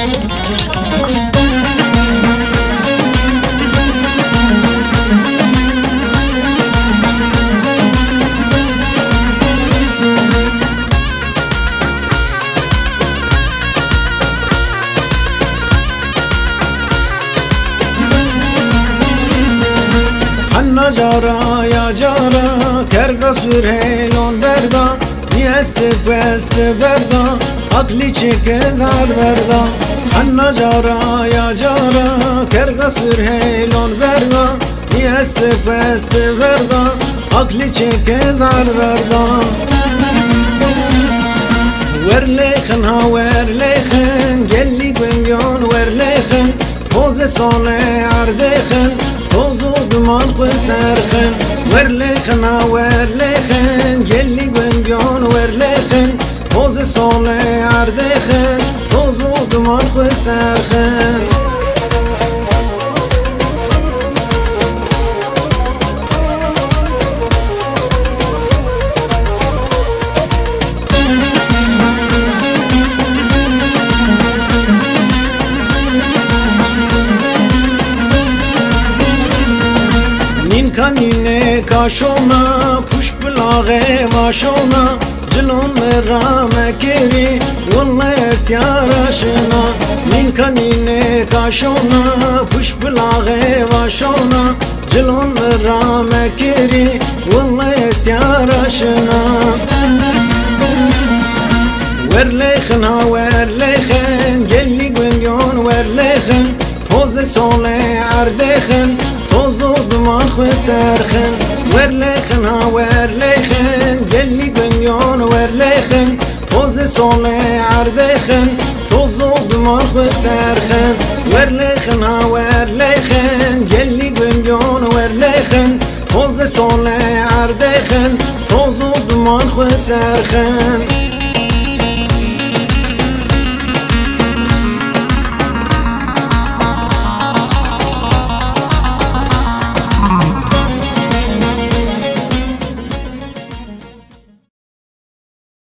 حنا جارا یا جارا کرگا سرهیلون بردا نیست بست بردا عقلی چه زار بردا حنا جارا یا جارا کرگا سرهیلون بردا نیست بست بردا عقلی چه زار بردا ورلیخن ها ورلیخن گلی گنگان ورلیخن حوز ساله عردیخن توزو دمان خسرخن ورلیخن ها ورلیخن گلی گنگان ورلیخن حوز ساله عردیخن توزو دمان خسرخن کنینه کاشونا پوش بلاغه واشونا جلون مرام کری والله استیارشنا نین کنینه کاشونا پوش بلاغه واشونا جلون مرام کری والله استیارشنا ورلیخن ها ورلیخن گلی گنگون ورلیخن حوز ساله عردیخن توزو دمان خسرخن ورلیخن ها ورلیخن گلی گنگان ورلیخن حوز ساله عردیخن توزو دمان خسرخن ورلیخن ها ورلیخن گلی گنگان ورلیخن حوز ساله عردیخن توزو دمان خسرخن